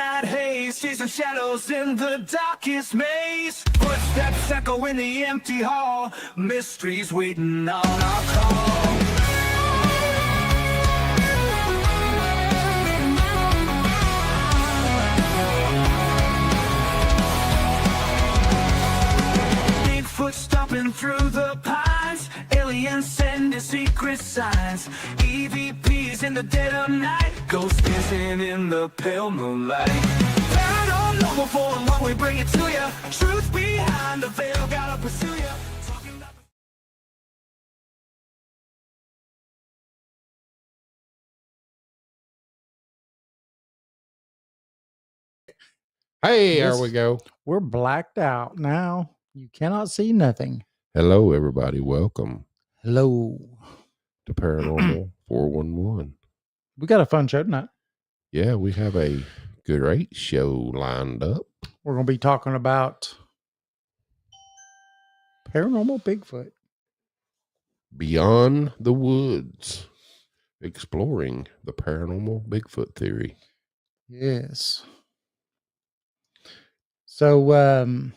midnight haze, chasing shadows in the darkest maze. Footsteps echo in the empty hall, mysteries waiting on our call. Bigfoot stomping through the pines, aliens sending secret signs. EVPs in the dead of night, ghosts dancing in the pale moonlight. Paranormal for what we bring it to you. Truth behind the veil, gotta pursue you. Hey, Yes. there we go. We're blacked out now. You cannot see nothing. Hello, everybody. Welcome Hello. to Paranormal 411. We got a fun show tonight. Yeah, we have a great show lined up. We're going to be talking about paranormal Bigfoot. Beyond the Woods, exploring the paranormal Bigfoot theory. Yes. So,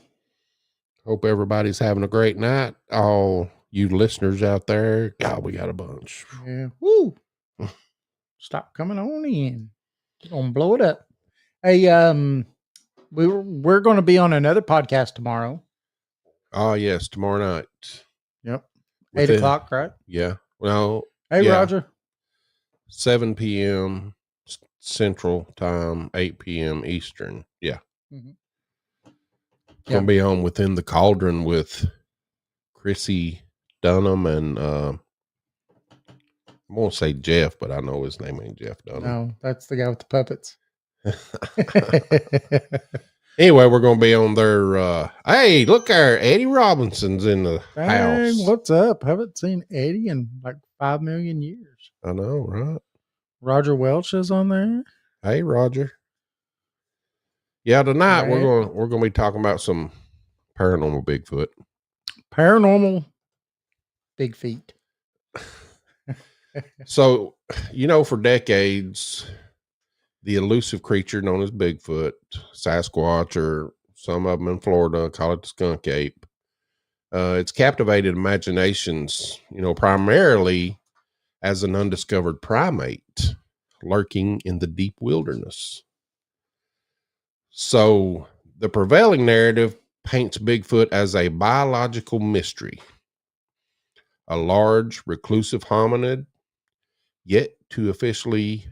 Hope everybody's having a great night. All you listeners out there, God, we got a bunch. yeah. Woo. Stop coming on in. We're going to blow it up. Hey, we're going to be on another podcast tomorrow. Oh, yes, tomorrow night. Yep. Within- 8 o'clock, right? Yeah. Well, Hey, yeah. Roger. 7 p.m. Central Time, 8 p.m. Eastern. Yeah. Mhm. Going to be on Within the Cauldron with Chrissy Dunham and I won't say Jeff, but I know his name ain't Jeff Dunham. No, that's the guy with the puppets. Anyway, we're going to be on their, hey, look there, Eddie Robinson's in the Dang, house. what's up? Haven't seen Eddie in like 5 million years. I know, right? Roger Welch is on there. Hey, Roger. Yeah, tonight Right. we're going to be talking about some paranormal Bigfoot. Paranormal Big Feet. So, for decades, the elusive creature known as Bigfoot, Sasquatch, or some of them in Florida call it the Skunk Ape. It's captivated imaginations, primarily as an undiscovered primate lurking in the deep wilderness. So, the prevailing narrative paints Bigfoot as a biological mystery, a large reclusive hominid, yet to officially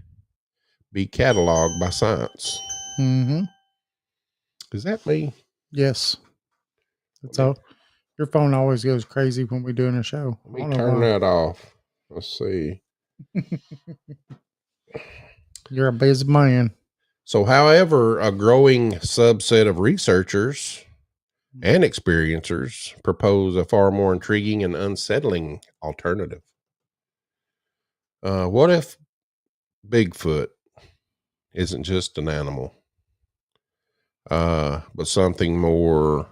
be cataloged by science. Mm-hmm. Is that me? Yes. That's all. Your phone always goes crazy when we're doing a show. Let me turn that off. Let's see. You're a busy man. So, however, a growing subset of researchers and experiencers propose a far more intriguing and unsettling alternative. What if Bigfoot isn't just an animal, but something more,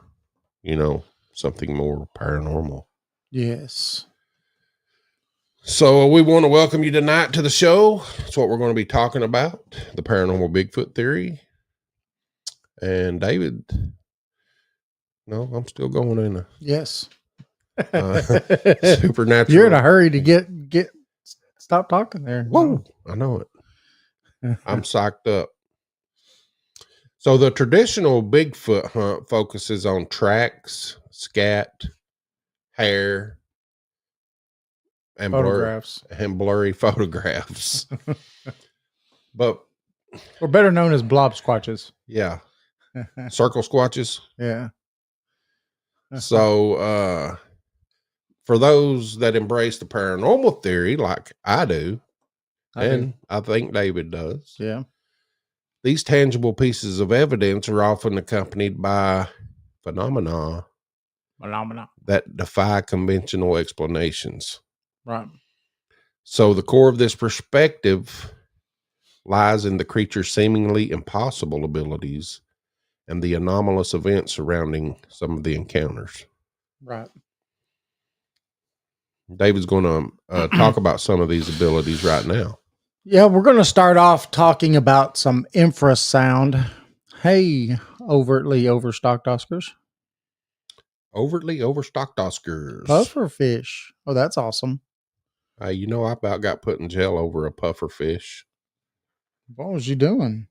something more paranormal? Yes. So we want to welcome you tonight to the show. It's what we're going to be talking about, the paranormal Bigfoot theory. And David, no, I'm still going in Yes. a supernatural. You're in a hurry to get stop talking there. Whoa, I know it. I'm psyched up. So the traditional Bigfoot hunt focuses on tracks, scat, hair, and Photographs. blurry photographs. But Or better known as blob squatches. yeah, circle squatches. Yeah. So for those that embrace the paranormal theory like I do, and I think David does, yeah. these tangible pieces of evidence are often accompanied by phenomena that defy conventional explanations. Right. So the core of this perspective lies in the creature's seemingly impossible abilities and the anomalous events surrounding some of the encounters. Right. David's going to talk about some of these abilities right now. Yeah, we're going to start off talking about some infrasound. Hey, overtly overstocked Oscars. Overtly overstocked Oscars. Pufferfish. Oh, that's awesome. Hey, you know, I about got put in jail over a puffer fish. What was you doing?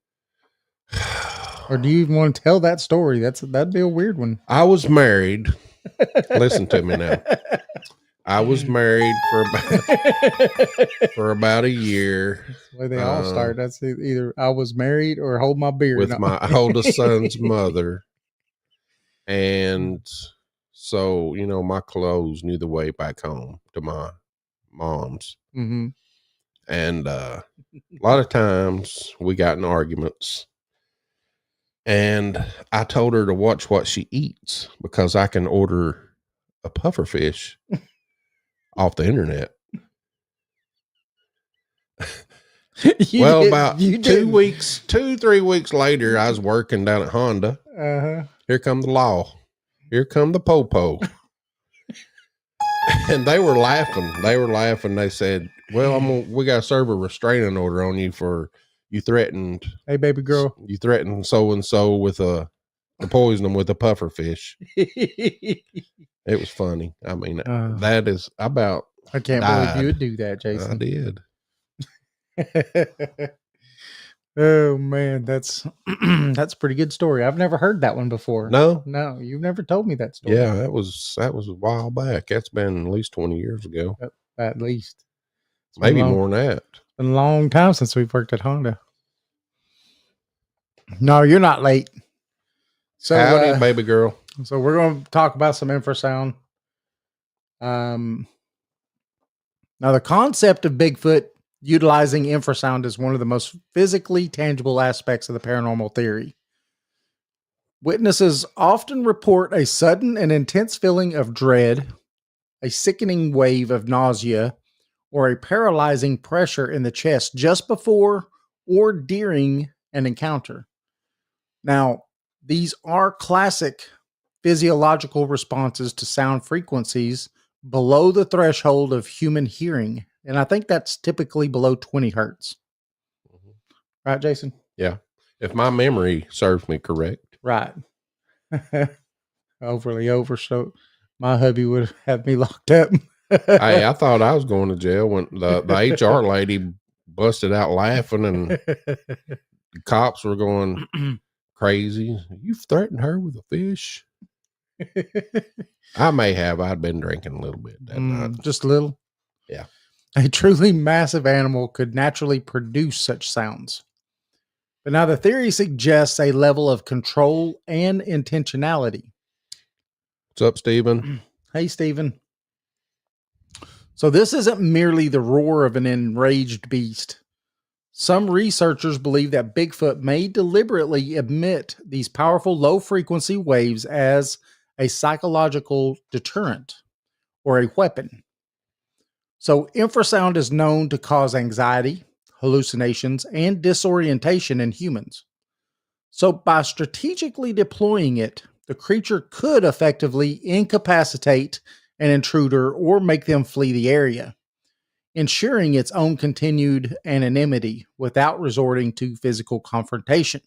Or do you even want to tell that story? That'd be a weird one. I was married. Listen to me now. I was married for about a year. That's the way they all start. That's either I was married or hold my beer. With my oldest son's mother. And so, you know, my clothes knew the way back home to my mom's. Mm-hmm. And a lot of times we got in arguments. And I told her to watch what she eats because I can order a puffer fish off the internet. About 3 weeks later, I was working down at Honda. Uh-huh. Here come the law. Here come the popo. And they were laughing. They said, well, we got to serve a restraining order on you for you threatened. Hey, baby girl. You threatened so-and-so with to poison them with a puffer fish. It was funny. I mean, that is about. I can't believe you would do that, Jason. I did. Oh man, that's a pretty good story. I've never heard that one before. No, you've never told me that story. Yeah, that was a while back. That's been at least 20 years ago. At least, maybe more than that. It's been a long time since we've worked at Honda. No, you're not late. So, howdy, baby girl. So we're going to talk about some infrasound. Now the concept of Bigfoot utilizing infrasound is one of the most physically tangible aspects of the paranormal theory. Witnesses often report a sudden and intense feeling of dread, a sickening wave of nausea, or a paralyzing pressure in the chest just before or during an encounter. Now, these are classic physiological responses to sound frequencies below the threshold of human hearing. And I think that's typically below 20 hertz. Mm-hmm. Right, Jason? Yeah. If my memory serves me correct. Right. Overly overstoked. My hubby would have me locked up. Hey, I thought I was going to jail when the HR lady busted out laughing and the cops were going crazy. You've threatened her with a fish. I may have. I'd been drinking a little bit that night. Just a little? Yeah. A truly massive animal could naturally produce such sounds. But now the theory suggests a level of control and intentionality. What's up, Stephen? Hey, Stephen. So this isn't merely the roar of an enraged beast. Some researchers believe that Bigfoot may deliberately emit these powerful low-frequency waves as a psychological deterrent or a weapon. So infrasound is known to cause anxiety, hallucinations, and disorientation in humans. So by strategically deploying it, the creature could effectively incapacitate an intruder or make them flee the area, ensuring its own continued anonymity without resorting to physical confrontation.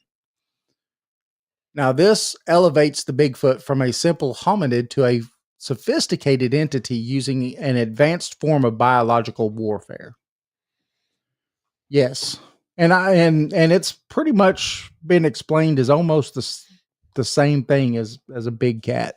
Now, this elevates the Bigfoot from a simple hominid to a sophisticated entity using an advanced form of biological warfare. Yes. And it's pretty much been explained as almost the same thing as a big cat.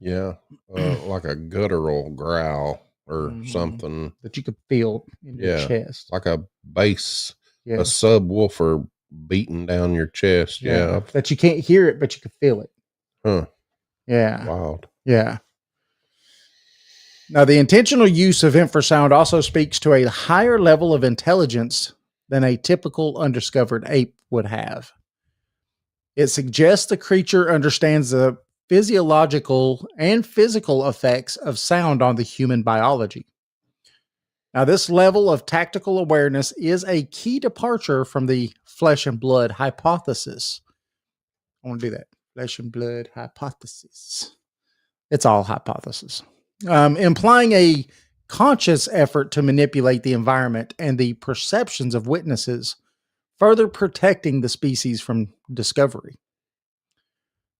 Yeah. Like a guttural growl or something that you could feel in your chest. Like a bass, a subwoofer beating down your chest. Yeah. That you can't hear it, but you can feel it. Huh. Yeah. Wild. Yeah. Now, the intentional use of infrasound also speaks to a higher level of intelligence than a typical undiscovered ape would have. It suggests the creature understands the physiological and physical effects of sound on the human biology. Now, this level of tactical awareness is a key departure from the flesh and blood hypothesis. I want to do that. Flesh and blood hypothesis. It's all hypothesis. Implying a conscious effort to manipulate the environment and the perceptions of witnesses, further protecting the species from discovery.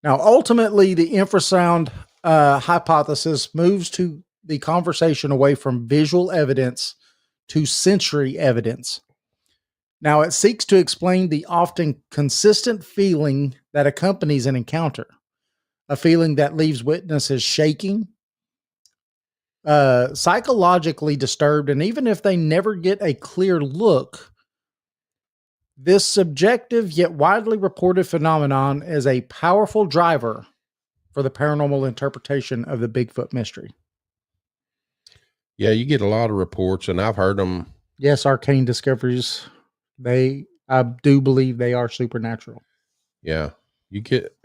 Now, ultimately, the infrasound hypothesis moves to the conversation away from visual evidence to sensory evidence. Now, it seeks to explain the often consistent feeling that accompanies an encounter, a feeling that leaves witnesses shaking, psychologically disturbed, and even if they never get a clear look, this subjective yet widely reported phenomenon is a powerful driver for the paranormal interpretation of the Bigfoot mystery. Yeah, you get a lot of reports, and I've heard them. Yes, arcane discoveries. I do believe they are supernatural. Yeah, you get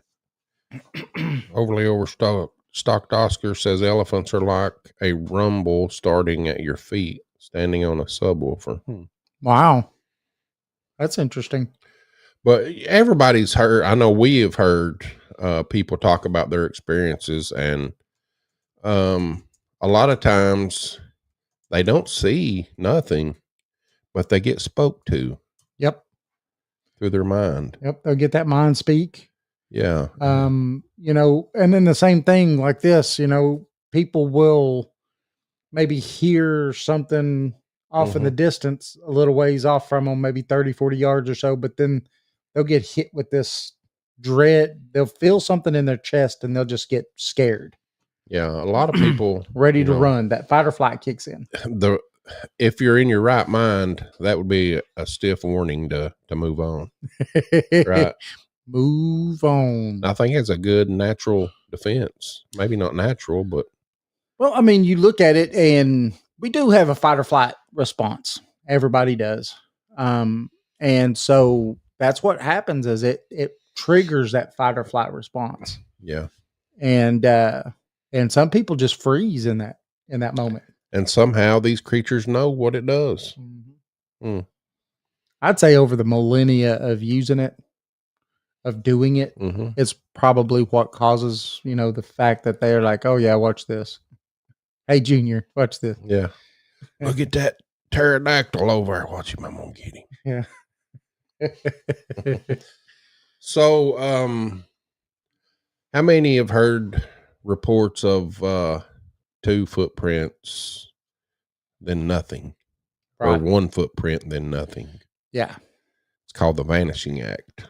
overly overstocked. Oscar says elephants are like a rumble starting at your feet, standing on a subwoofer. Wow. That's interesting. But everybody's heard, I know we have heard people talk about their experiences, and a lot of times they don't see nothing, but they get spoke to. Yep. Through their mind. Yep. They'll get that mind speak. Yeah. And then the same thing like this, people will maybe hear something off in the distance, a little ways off from them, maybe 30, 40 yards or so, but then they'll get hit with this dread. They'll feel something in their chest and they'll just get scared. Yeah. A lot of people ready to run. That fight or flight kicks in. If you're in your right mind, that would be a stiff warning to move on. Right. Move on. I think it's a good natural defense. Maybe not natural, but. Well, I mean, you look at it and we do have a fight or flight response. Everybody does. And so that's what happens is it triggers that fight or flight response. Yeah. And some people just freeze in that moment. And somehow these creatures know what it does. I'd say over the millennia of using it, of doing it, it's probably what causes, the fact that they're like, oh yeah, watch this. Hey, Junior, watch this. Yeah. Look at that pterodactyl over there. Watch him. I'm going to get him. Yeah. So, how many have heard reports of 2 footprints, then nothing? Right. Or 1 footprint, then nothing? Yeah. It's called the Vanishing Act.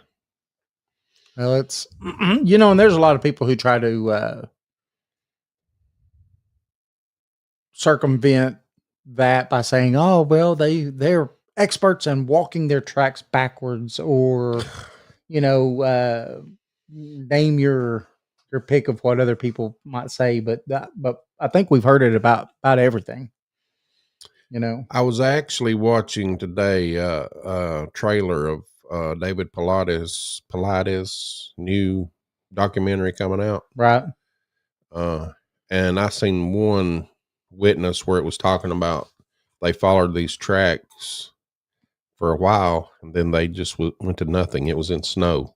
Well, it's, and there's a lot of people who try to circumvent that by saying, oh, well, they're experts in walking their tracks backwards, or, name your pick of what other people might say. But I think we've heard it about everything. I was actually watching today a trailer of David Pilates' new documentary coming out. Right. And I seen one witness where it was talking about they followed these tracks for a while and then they just went to nothing. It was in snow.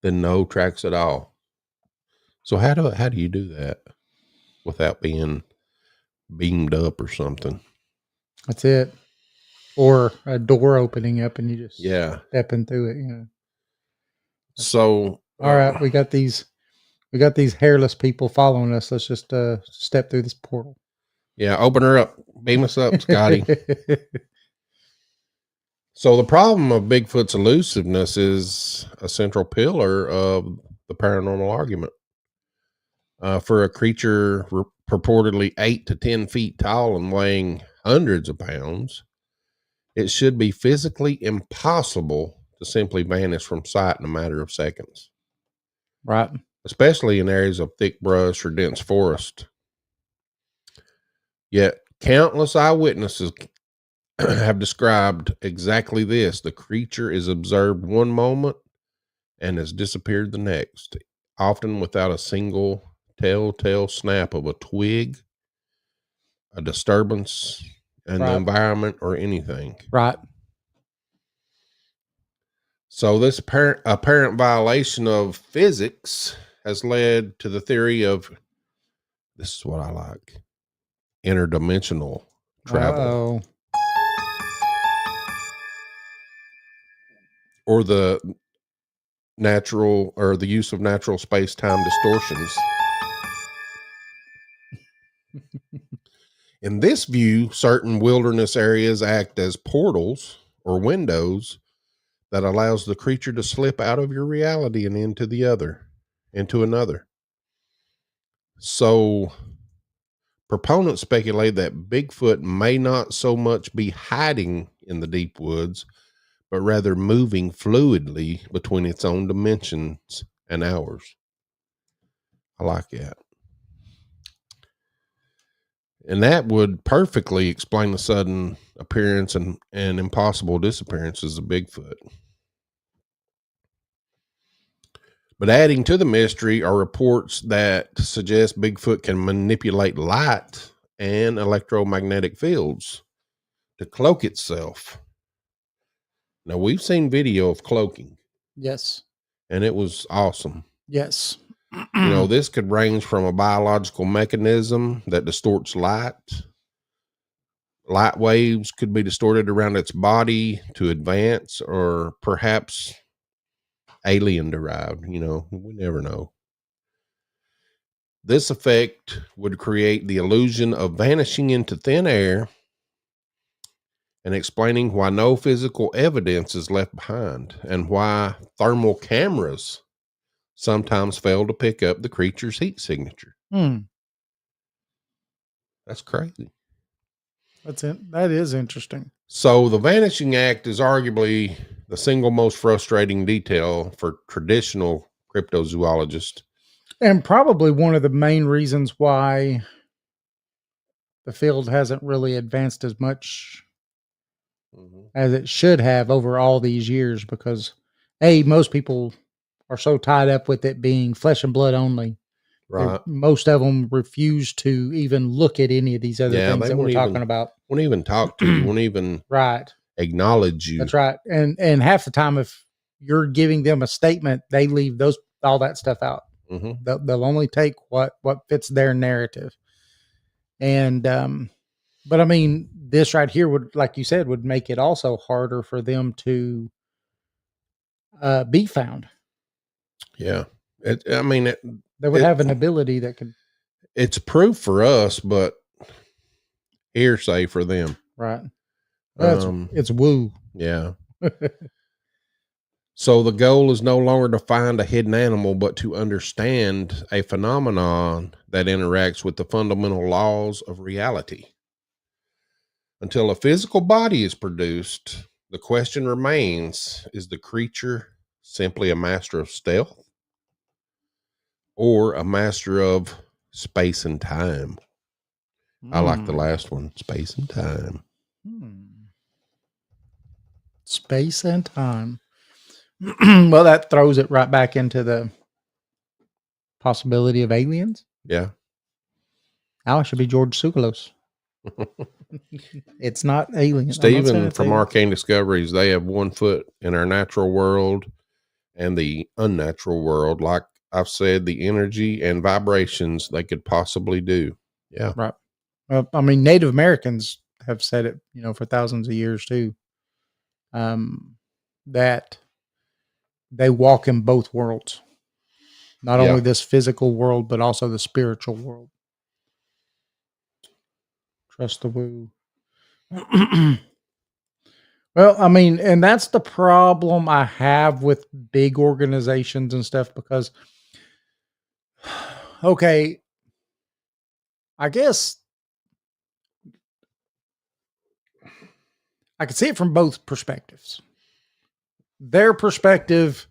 Then no tracks at all. So how do you do that without being beamed up or something? That's it. Or a door opening up and you just stepping through it, So all right, we got these hairless people following us. Let's just step through this portal. Yeah, open her up. Beam us up, Scotty. So the problem of Bigfoot's elusiveness is a central pillar of the paranormal argument. For a creature purportedly 8 to 10 feet tall and weighing hundreds of pounds, it should be physically impossible to simply vanish from sight in a matter of seconds. Right. Especially in areas of thick brush or dense forest. Yet countless eyewitnesses have described exactly this. The creature is observed one moment and has disappeared the next, often without a single telltale snap of a twig, a disturbance in the environment, or anything. Right. So this apparent violation of physics has led to the theory of, this is what I like, interdimensional travel, Oh, or the use of natural space-time distortions. In this view, certain wilderness areas act as portals or windows that allows the creature to slip out of your reality and into another. So proponents speculate that Bigfoot may not so much be hiding in the deep woods, but rather moving fluidly between its own dimensions and ours. I like that. And that would perfectly explain the sudden appearance and impossible disappearances of Bigfoot. But adding to the mystery are reports that suggest Bigfoot can manipulate light and electromagnetic fields to cloak itself. Now, we've seen video of cloaking, yes. and it was awesome. Yes. You know, this could range from a biological mechanism that distorts light. Light waves could be distorted around its body to advance, or perhaps alien derived. You know, we never know. This effect would create the illusion of vanishing into thin air and explaining why no physical evidence is left behind and why thermal cameras sometimes fail to pick up the creature's heat signature. That's crazy. That's it. That is interesting. So the vanishing act is arguably the single most frustrating detail for traditional cryptozoologists. And probably one of the main reasons why the field hasn't really advanced as much as it should have over all these years, because most people are so tied up with it being flesh and blood only. Right. Most of them refuse to even look at any of these other things that we're talking about. Won't even talk to you, won't even acknowledge you. That's right. And half the time, if you're giving them a statement, they leave all that stuff out. They'll only take what fits their narrative. And but I mean, this right here would, like you said, would make it also harder for them to be found. Yeah. They would have an ability that could. It's proof for us, but hearsay for them. Right. It's woo. Yeah. So the goal is no longer to find a hidden animal, but to understand a phenomenon that interacts with the fundamental laws of reality. Until a physical body is produced, the question remains, is the creature simply a master of stealth or a master of space and time? I like the last one, space and time. Space and time. Well, that throws it right back into the possibility of aliens. Yeah. Now it should be George Tsoukalos. It's not alien. Stephen from Arcane Discoveries, they have 1 foot in our natural world and the unnatural world. Like I've said, the energy and vibrations they could possibly do. Yeah. Right. Well, I mean, Native Americans have said it, for thousands of years too. That they walk in both worlds, not only this physical world, but also the spiritual world. Trust the woo. Well, I mean, and that's the problem I have with big organizations and stuff, because, okay, I guess I can see it from both perspectives. Their perspective,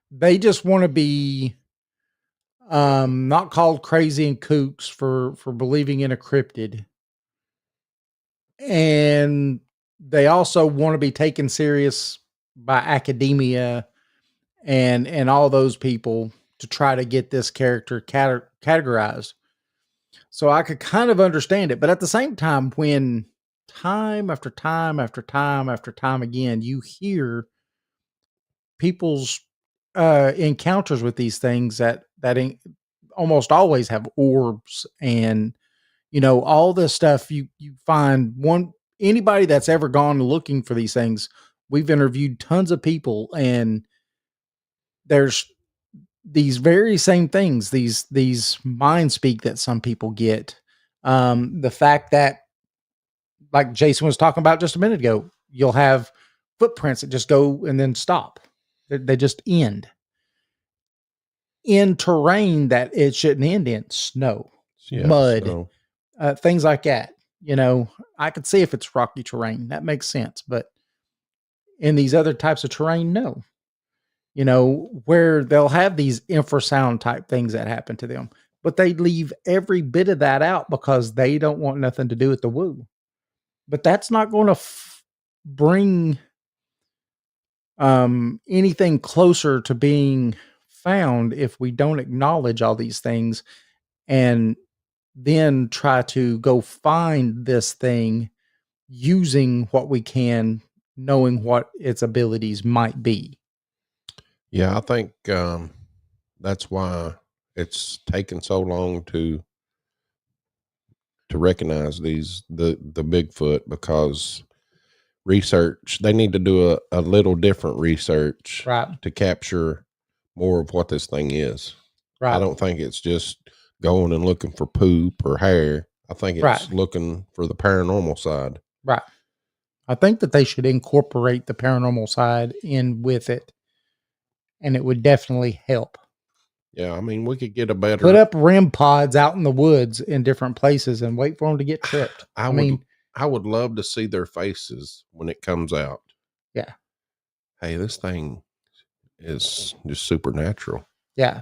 they just want to be not called crazy and kooks for believing in a cryptid. And they also want to be taken serious by academia and all those people to try to get this character categorized. So I could kind of understand it. But at the same time, when time after time after time after time again, you hear people's encounters with these things that almost always have orbs and, all this stuff you find anybody that's ever gone looking for these things. We've interviewed tons of people, and there's these very same things, these mind speak that some people get. The fact that, like Jason was talking about just a minute ago, you'll have footprints that just go and then stop. They just end in terrain that it shouldn't end in: snow, mud, So, things like that. I could see if it's rocky terrain, that makes sense. But in these other types of terrain, no. Where they'll have these infrasound type things that happen to them, but they leave every bit of that out because they don't want nothing to do with the woo. But that's not going to bring anything closer to being found if we don't acknowledge all these things and then try to go find this thing using what we can, knowing what its abilities might be. yeah, I think that's why it's taken so long to recognize the Bigfoot, because they need to do a little different research Right. to capture more of what this thing is. Right. I don't think it's just going and looking for poop or hair. I think it's looking for the paranormal side. Right. I think that they should incorporate the paranormal side in with it, and it would definitely help. Yeah, I mean, we could get a better... Put up REM pods out in the woods in different places and wait for them to get tripped. I would love to see their faces when it comes out. Yeah. Hey, this thing is just supernatural. Yeah.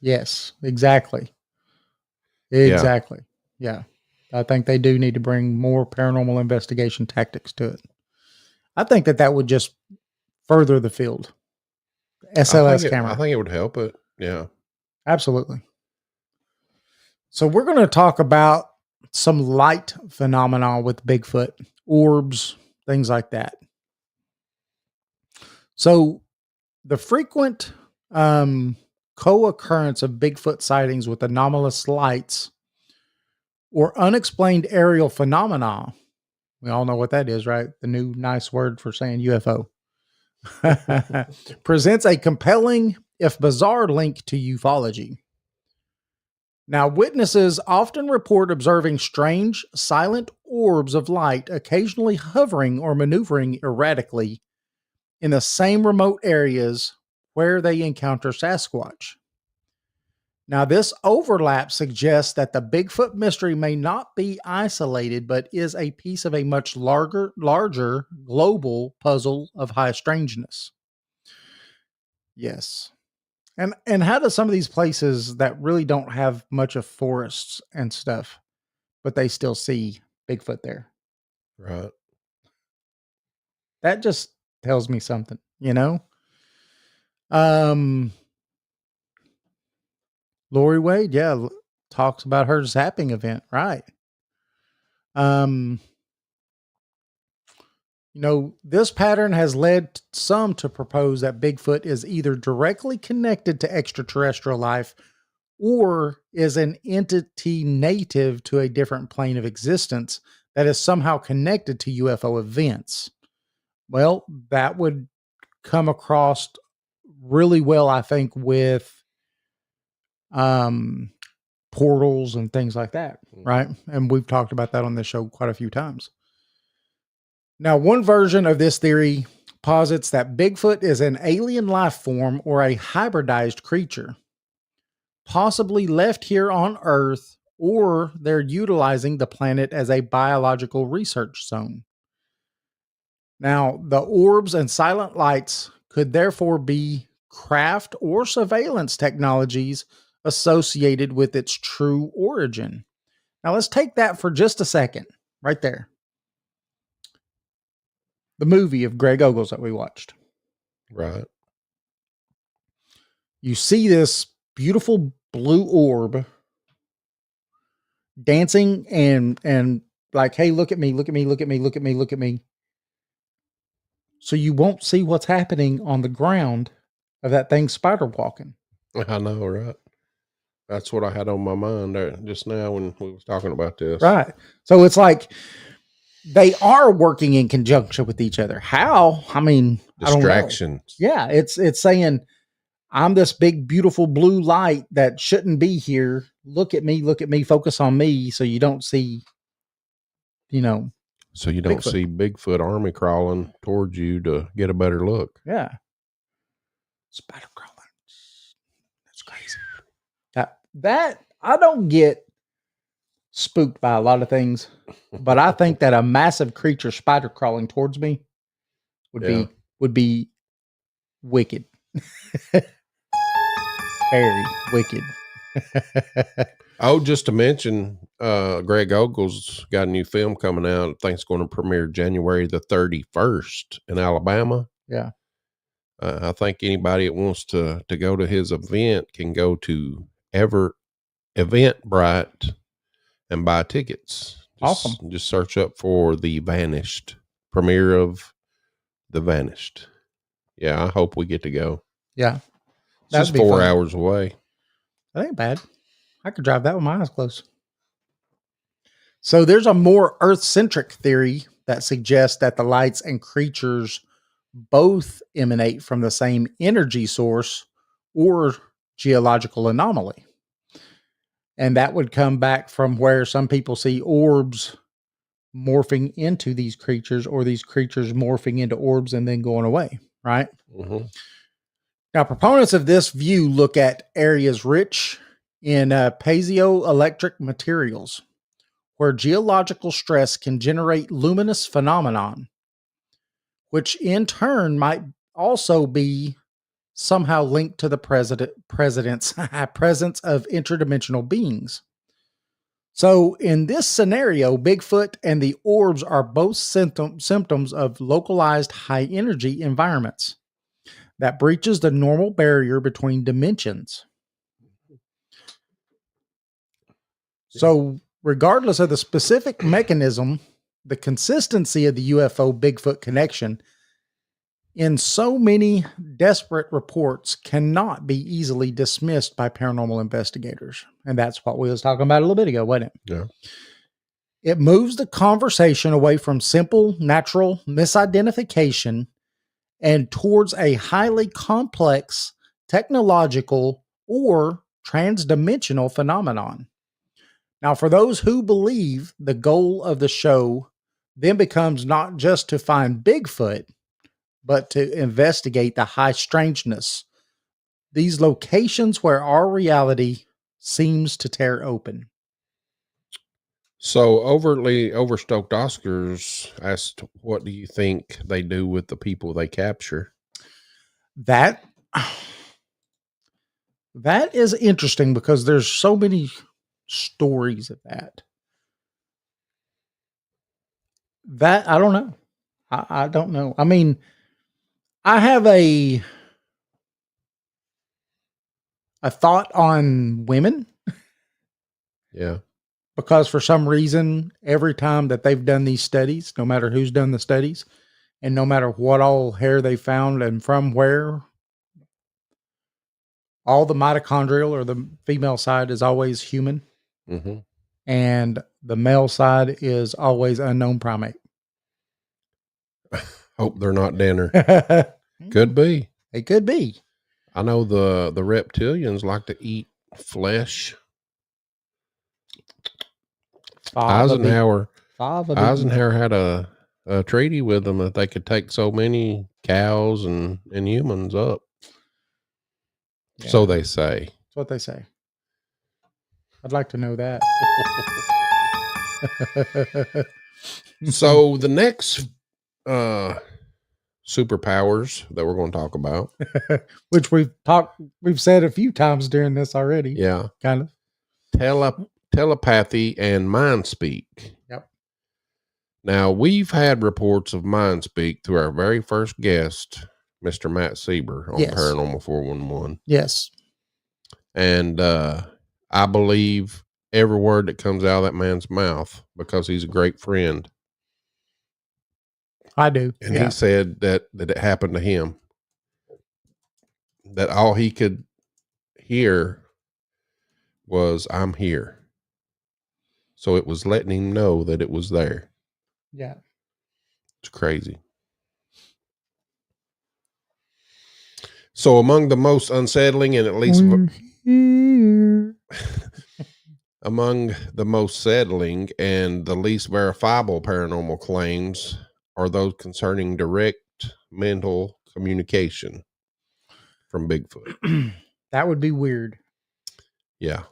Yes, exactly. Exactly. Yeah. I think they do need to bring more paranormal investigation tactics to it. I think that would just further the field. SLS camera. I think it would help it. Yeah. Absolutely. So we're going to talk about some light phenomena with Bigfoot, orbs, things like that. So the frequent co-occurrence of Bigfoot sightings with anomalous lights or unexplained aerial phenomena. We all know what that is, right? The new nice word for saying UFO. Presents a compelling, if bizarre, link to ufology. Now, witnesses often report observing strange, silent orbs of light occasionally hovering or maneuvering erratically in the same remote areas where they encounter Sasquatch. Now, this overlap suggests that the Bigfoot mystery may not be isolated, but is a piece of a much larger global puzzle of high strangeness. Yes. And how do some of these places that really don't have much of forests and stuff, but they still see Bigfoot there? Right. That just tells me something, Lori Wade, talks about her zapping event, right? This pattern has led some to propose that Bigfoot is either directly connected to extraterrestrial life or is an entity native to a different plane of existence that is somehow connected to UFO events. Well, that would come across really well, I think, with portals and things like that, right? And we've talked about that on this show quite a few times. Now, one version of this theory posits that Bigfoot is an alien life form or a hybridized creature, possibly left here on Earth, or they're utilizing the planet as a biological research zone. Now, the orbs and silent lights could therefore be craft or surveillance technologies associated with its true origin. Now, let's take that for just a second, right there. The movie of Greg Ogles that we watched. Right. You see this beautiful blue orb dancing and like, hey, look at me, look at me, look at me, look at me, look at me. So you won't see what's happening on the ground of that thing spider walking. I know, right? That's what I had on my mind there just now when we was talking about this. Right. So it's like they are working in conjunction with each other. How? I mean, I don't know. Distractions. Yeah, it's saying I'm this big, beautiful blue light that shouldn't be here. Look at me, focus on me so you don't see, So you don't Bigfoot. see Bigfoot army crawling towards you to get a better look. Yeah. Spider crawling. That's crazy. That I don't get spooked by a lot of things, but I think that a massive creature spider crawling towards me would be wicked. Very wicked. Oh, just to mention, Greg Ogle's got a new film coming out. I think it's going to premiere January the 31st in Alabama. Yeah. I think anybody that wants to go to his event can go to Eventbrite and buy tickets. Awesome. Just search up for The Vanished, premiere of The Vanished. Yeah, I hope we get to go. Yeah. It's just 4 hours away. That ain't bad. I could drive that with my eyes closed. So there's a more Earth-centric theory that suggests that the lights and creatures both emanate from the same energy source or geological anomaly. And that would come back from where some people see orbs morphing into these creatures, or these creatures morphing into orbs and then going away, right? Mm-hmm. Now, proponents of this view look at areas rich in piezoelectric materials, where geological stress can generate luminous phenomenon, which in turn might also be somehow linked to the presence of interdimensional beings. So in this scenario, Bigfoot and the orbs are both symptoms of localized high energy environments that breaches the normal barrier between dimensions. So regardless of the specific mechanism, the consistency of the UFO Bigfoot connection in so many desperate reports cannot be easily dismissed by paranormal investigators. And that's what we was talking about a little bit ago, wasn't it? Yeah. It moves the conversation away from simple natural misidentification and towards a highly complex technological or transdimensional phenomenon. Now, for those who believe, the goal of the show then becomes not just to find Bigfoot, but to investigate the high strangeness, these locations where our reality seems to tear open. So overly overstoked Oscars asked, what do you think they do with the people they capture? That is interesting because there's so many stories of that. That I don't know. I don't know. I mean, I have a thought on women. Yeah. Because for some reason, every time that they've done these studies, no matter who's done the studies, and no matter what all hair they found and from where, all the mitochondrial or the female side is always human. Mm-hmm. And the male side is always unknown primate. Hope they're not dinner. Could be. It could be. I know the reptilians like to eat flesh. Eisenhower had a treaty with them that they could take so many cows and humans up. Yeah. So they say. That's what they say. I'd like to know that. So the next superpowers that we're going to talk about, which we've said a few times during this already. Yeah. Kind of. Telepathy and mind speak. Yep. Now, we've had reports of mind speak through our very first guest, Mr. Matt Sieber on Paranormal 411. Yes. And I believe every word that comes out of that man's mouth because he's a great friend. I do. And he said that it happened to him. That all he could hear was, "I'm here." So it was letting him know that it was there. Yeah. It's crazy. So among the most unsettling and at least Here. among the most settling and the least verifiable paranormal claims are those concerning direct mental communication from Bigfoot. That would be weird. Yeah.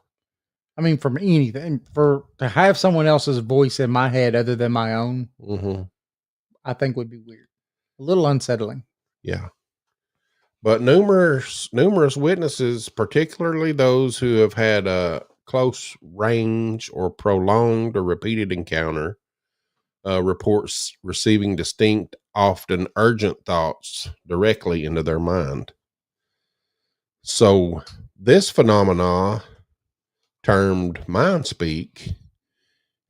I mean, from anything, to have someone else's voice in my head other than my own, Mm-hmm. I think would be weird. A little unsettling. Yeah. But numerous witnesses, particularly those who have had a close range or prolonged or repeated encounter, reports receiving distinct, often urgent thoughts directly into their mind. So this phenomena, termed mind speak,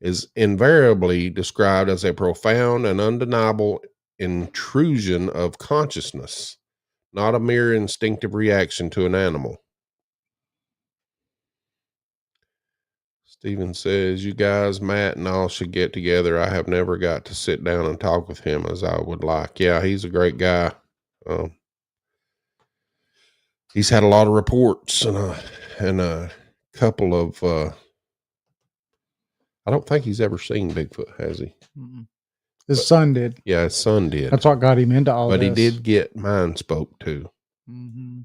is invariably described as a profound and undeniable intrusion of consciousness, not a mere instinctive reaction to an animal. Steven says, "You guys, Matt and all, should get together. I have never got to sit down and talk with him as I would like." Yeah, he's a great guy. He's had a lot of reports and a couple of. I don't think he's ever seen Bigfoot, has he? Mm-mm. His son did. Yeah, his son did. That's what got him into all but this. he did get mind spoke too. Mm-hmm.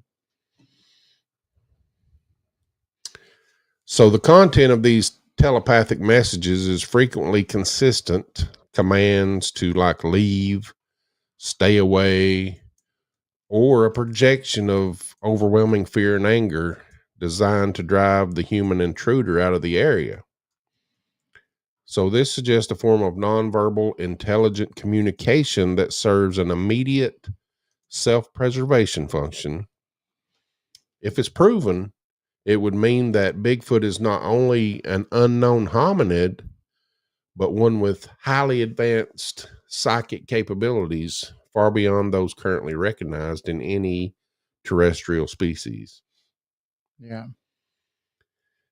So the content of these telepathic messages is frequently consistent commands to like leave, stay away, or a projection of overwhelming fear and anger designed to drive the human intruder out of the area. So this suggests a form of nonverbal intelligent communication that serves an immediate self-preservation function. If it's proven, it would mean that Bigfoot is not only an unknown hominid, but one with highly advanced psychic capabilities far beyond those currently recognized in any terrestrial species. Yeah.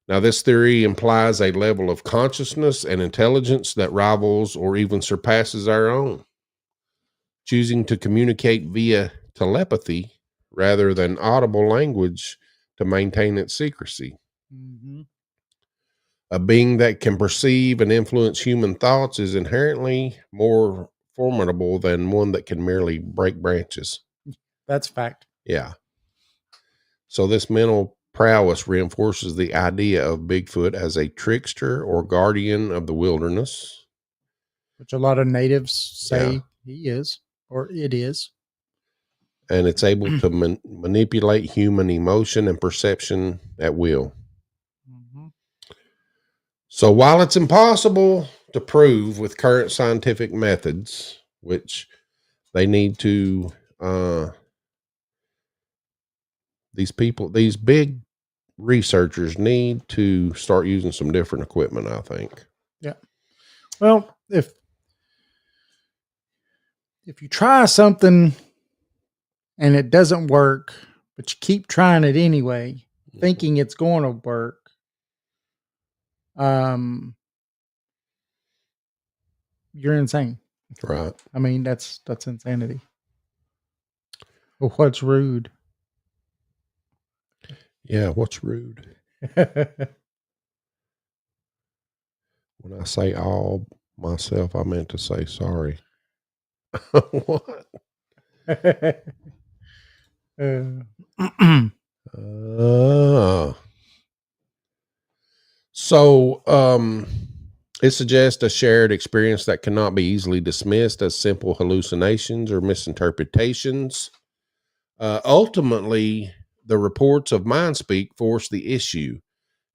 Now, this theory implies a level of consciousness and intelligence that rivals or even surpasses our own. Choosing to communicate via telepathy rather than audible language to maintain its secrecy. Mm-hmm. A being that can perceive and influence human thoughts is inherently more formidable than one that can merely break branches. That's fact. Yeah. So this mental prowess reinforces the idea of Bigfoot as a trickster or guardian of the wilderness. Which a lot of natives say Yeah. he is, or it is. And it's able to manipulate human emotion and perception at will. Mm-hmm. So while it's impossible to prove with current scientific methods, which they need to, these big researchers need to start using some different equipment, I think. Yeah. Well, if you try something and it doesn't work, but you keep trying it anyway, thinking it's going to work, you're insane. Right. I mean, that's insanity. Well, what's rude? Yeah, what's rude? When I say all myself, I meant to say sorry. What? So it suggests a shared experience that cannot be easily dismissed as simple hallucinations or misinterpretations. Ultimately, the reports of mind speak force the issue.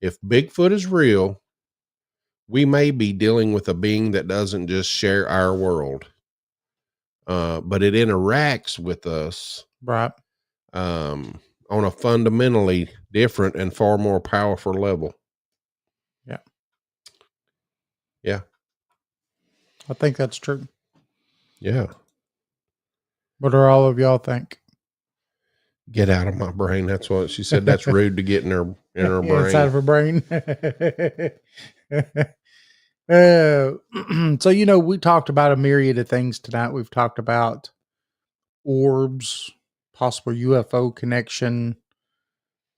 If Bigfoot is real, we may be dealing with a being that doesn't just share our world, but it interacts with us, right. on a fundamentally different and far more powerful level. Yeah. Yeah. I think that's true. Yeah. What do all of y'all think? Get out of my brain. That's what she said. That's rude to get in her inside of brain. her brain. So, we talked about a myriad of things tonight. We've talked about orbs, possible UFO connection.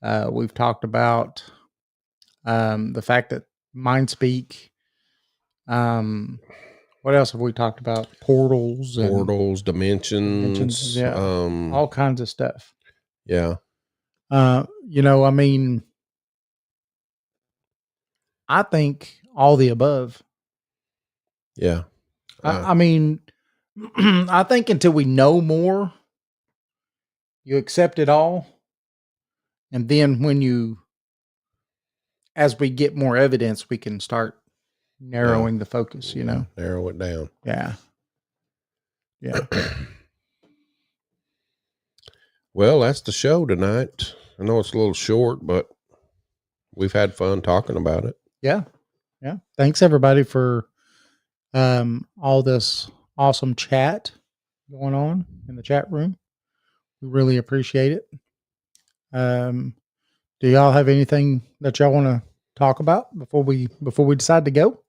We've talked about the fact that mind speak. What else have we talked about? Portals, Dimensions. yeah, all kinds of stuff. Yeah. I mean, I think all the above. Yeah. I mean, I think until we know more, you accept it all. And then as we get more evidence, we can start narrowing the focus, narrow it down. Yeah. Yeah. Well, that's the show tonight. I know it's a little short, but we've had fun talking about it. Yeah. Yeah. Thanks everybody for all this awesome chat going on in the chat room. We really appreciate it. Do y'all have anything that y'all want to talk about before we decide to go?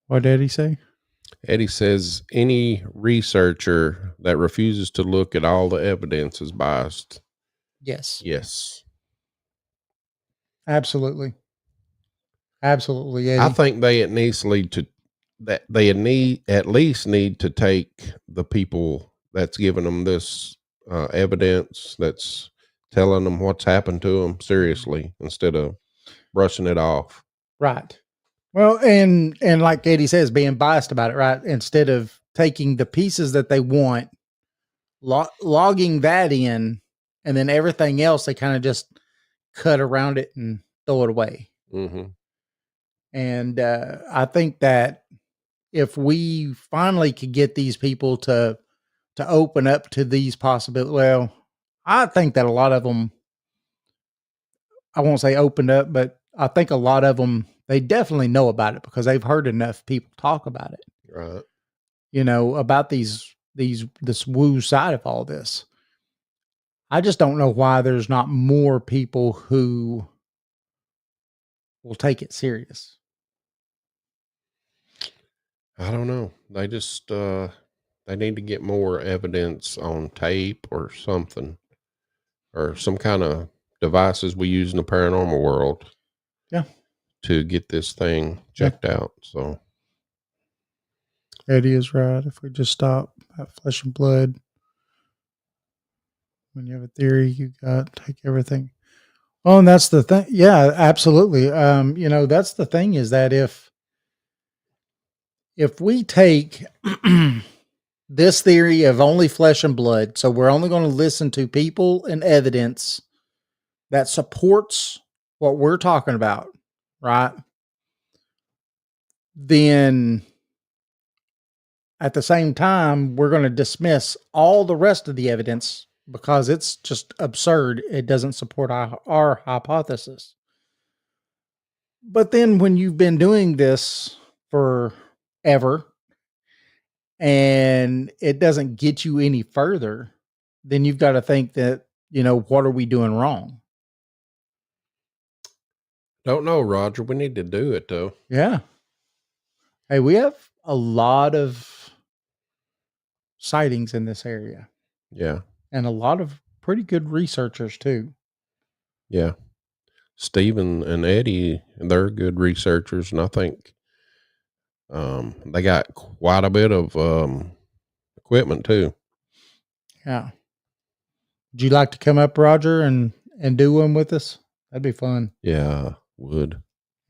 What did Eddie say? Eddie says any researcher that refuses to look at all the evidence is biased. Yes. Yes. Absolutely. Absolutely, Eddie. I think they at least need to take the people that's giving them this evidence, that's telling them what's happened to them seriously instead of brushing it off. Right. Well, and like Eddie says, being biased about it, right? Instead of taking the pieces that they want, logging that in, and then everything else, they kind of just cut around it and throw it away. Mm-hmm. And I think that if we finally could get these people to open up to these possibilities, well, I think that a lot of them, I won't say opened up, but I think a lot of them, they definitely know about it because they've heard enough people talk about it. Right. About this woo side of all this. I just don't know why there's not more people who will take it serious. I don't know. They just they need to get more evidence on tape or something, or some kind of devices we use in the paranormal world. Yeah. To get this thing checked out. So Eddie is right. If we just stop at flesh and blood, when you have a theory, you got to take everything. Oh, and that's the thing. Yeah, absolutely. That's the thing is that if we take this theory of only flesh and blood, so we're only going to listen to people and evidence that supports what we're talking about, right? Then at the same time, we're going to dismiss all the rest of the evidence because it's just absurd. It doesn't support our hypothesis. But then when you've been doing this forever and it doesn't get you any further, then you've got to think that, what are we doing wrong? Don't know, Roger. We need to do it though. Yeah. Hey, we have a lot of sightings in this area. Yeah. And a lot of pretty good researchers too. Yeah. Stephen and Eddie, they're good researchers, and I think they got quite a bit of equipment too. Yeah. Would you like to come up, Roger, and do one with us? That'd be fun. Yeah, would.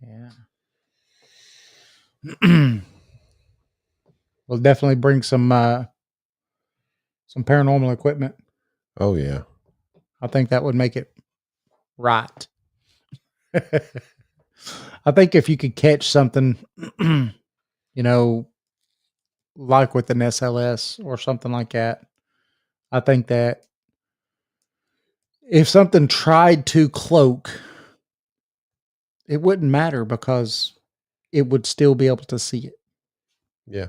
Yeah. We'll definitely bring some paranormal equipment. Oh yeah. I think that would make it right. I think if you could catch something, like with an SLS or something like that, I think that if something tried to cloak, it wouldn't matter because it would still be able to see it. Yeah.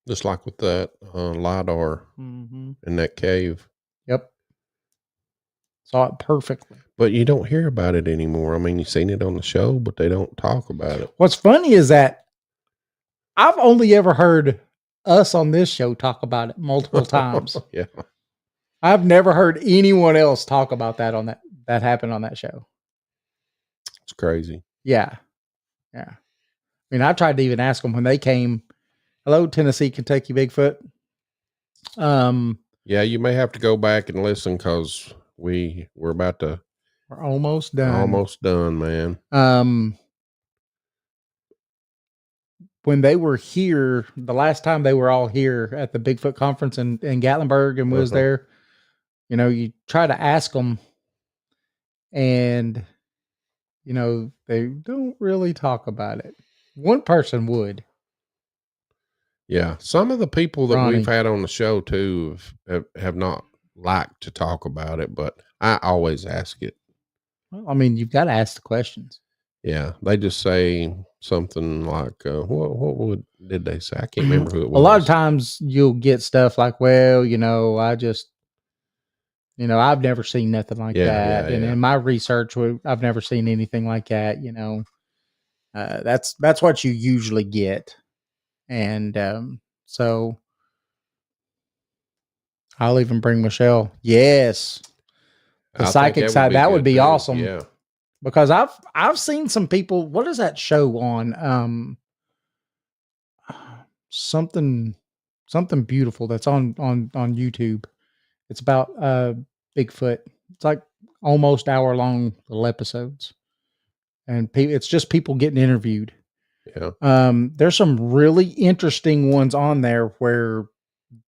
Just like with that LiDAR Mm-hmm. in that cave. Yep. Saw it perfectly. But you don't hear about it anymore. I mean, you've seen it on the show, but they don't talk about it. What's funny is that I've only ever heard us on this show talk about it multiple times. Yeah. I've never heard anyone else talk about that that happened on that show. It's crazy. Yeah. Yeah. I mean, I tried to even ask them when they came, hello, Tennessee, Kentucky Bigfoot. Yeah, you may have to go back and listen because we're about to We're almost done. almost done, man. When they were here, the last time they were all here at the Bigfoot conference in Gatlinburg and was there, you know, you try to ask them and, you know, they don't really talk about it. One person would. Yeah. Some of the people that Ronnie. we've had on the show too have not liked to talk about it, but I always ask it. Well, I mean, you've got to ask the questions. Yeah. They just say something like, did they say? I can't remember who it was. A lot of times you'll get stuff like, well, you know, I've never seen nothing like that. And in my research, I've never seen anything like that. You know, that's what you usually get. And so I'll even bring Michelle. Yes. The psychic side, that would be awesome. Yeah. Because I've seen some people, what is that show on? Something beautiful that's on YouTube. It's about Bigfoot. It's like almost hour-long little episodes. And it's just people getting interviewed. Yeah. There's some really interesting ones on there where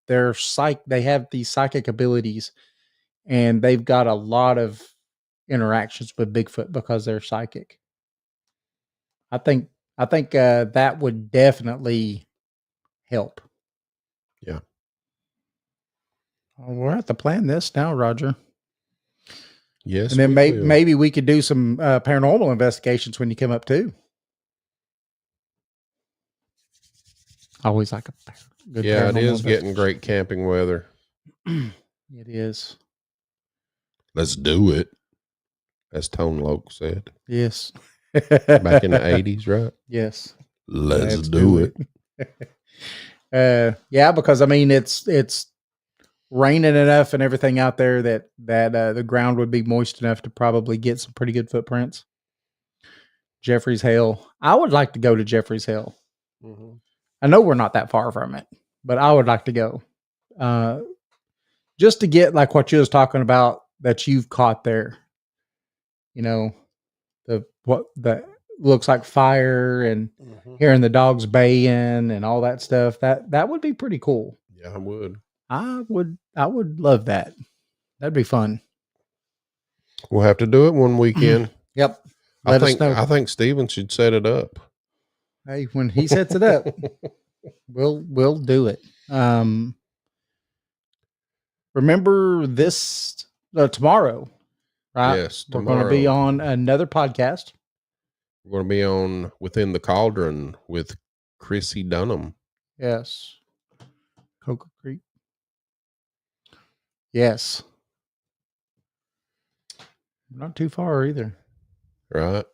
they have these psychic abilities and they've got a lot of interactions with Bigfoot because they're psychic. I think that would definitely help. Yeah. Well, we'll have to plan this now, Roger. Yes. And then maybe we could do some paranormal investigations when you come up too. Always like a good. Yeah, it is getting great camping weather. It is. Let's do it, as Tone Loke said. Yes. Back in the 80s, right? Yes. Let's do it. Yeah, because I mean it's raining enough and everything out there that the ground would be moist enough to probably get some pretty good footprints. Jeffrey's Hill. I would like to go to Jeffrey's Hill. Mm-hmm. I know we're not that far from it, but I would like to go. Just to get like what you was talking about that you've caught there. You know, what looks like fire and hearing the dogs baying and all that stuff. That would be pretty cool. Yeah, I would. I would love that. That'd be fun. We'll have to do it one weekend. Yep. I think Steven should set it up. Hey, when he sets it up, we'll do it. Remember this tomorrow, right? Yes, tomorrow. We're going to be on another podcast. We're going to be on Within the Cauldron with Chrissy Dunham. Yes. Coca Creek. Yes. Not too far either. Right.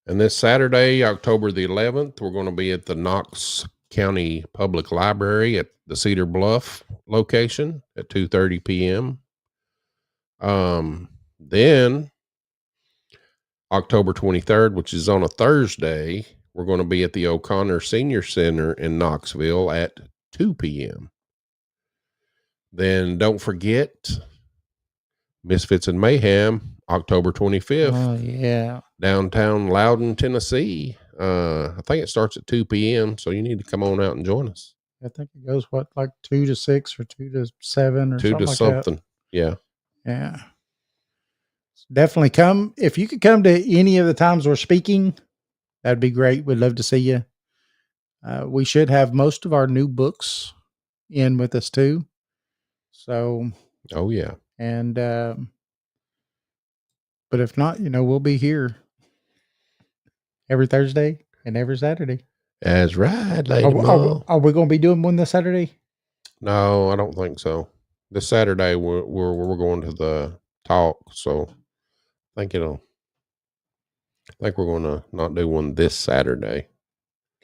And this Saturday, October the 11th, we're going to be at the Knox County Public Library at the Cedar Bluff location at 2:30 p.m. Then October 23rd, which is on a Thursday, we're going to be at the O'Connor Senior Center in Knoxville at 2 p.m. Then don't forget Misfits and Mayhem, October 25th. Oh, yeah. Downtown Loudon, Tennessee. I think it starts at 2 p.m. So you need to come on out and join us. I think it goes like 2 to 6 or 2 to 7 or 2 something to like something. That. Yeah. Yeah. Definitely come. If you could come to any of the times we're speaking, that'd be great. We'd love to see you. We should have most of our new books in with us too. So. Oh yeah. And, but if not, we'll be here every Thursday and every Saturday. That's right, lady. Are we going to be doing one this Saturday? No, I don't think so. This Saturday we're going to the talk, so I think we're going to not do one this Saturday.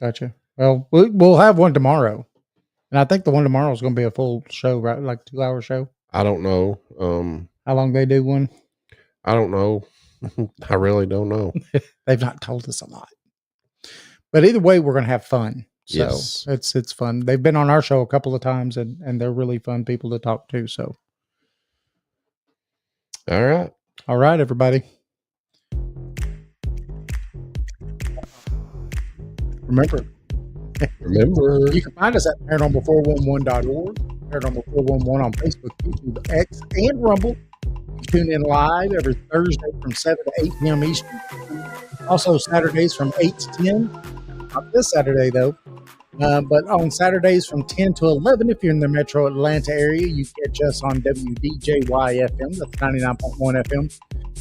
Gotcha. Well, we'll have one tomorrow, and I think the one tomorrow is going to be a full show, right? Like 2-hour show. I don't know. How long they do one? I don't know. I really don't know. They've not told us a lot, but either way, we're going to have fun. So Yes. it's fun. They've been on our show a couple of times, and they're really fun people to talk to. So, All right, everybody. Remember, you can find us at paranormal411.org, paranormal411 on Facebook, YouTube, X, and Rumble. Tune in live every Thursday from 7 to 8 p.m. Eastern. Also Saturdays from 8 to 10. Not this Saturday, though. But on Saturdays from 10 to 11, if you're in the metro Atlanta area, you catch us on WDJY-FM. That's 99.1 FM.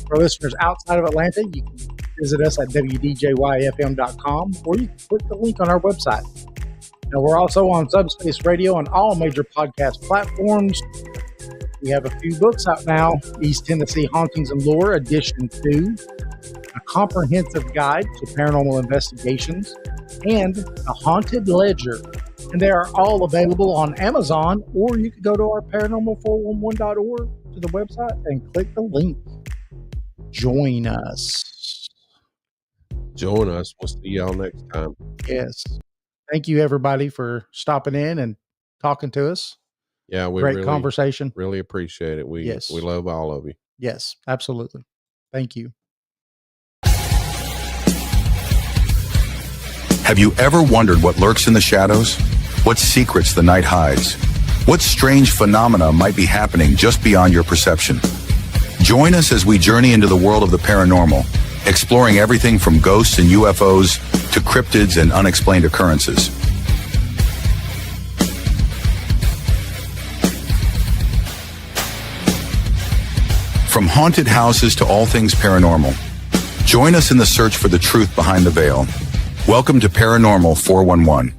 For listeners outside of Atlanta, you can visit us at WDJYFM.com, or you can click the link on our website. Now, we're also on Subspace Radio on all major podcast platforms. We have a few books out now. East Tennessee Hauntings and Lore, Edition 2, a comprehensive guide to paranormal investigations, and a haunted ledger. And they are all available on Amazon, or you could go to our paranormal411.org to the website and click the link. Join us. We'll see y'all next time. Yes. Thank you, everybody, for stopping in and talking to us. Yeah, we Great conversation. Really appreciate it. We love all of you. Yes, absolutely. Thank you. Have you ever wondered what lurks in the shadows? What secrets the night hides? What strange phenomena might be happening just beyond your perception? Join us as we journey into the world of the paranormal, exploring everything from ghosts and UFOs to cryptids and unexplained occurrences. From haunted houses to all things paranormal, join us in the search for the truth behind the veil. Welcome to Paranormal 411.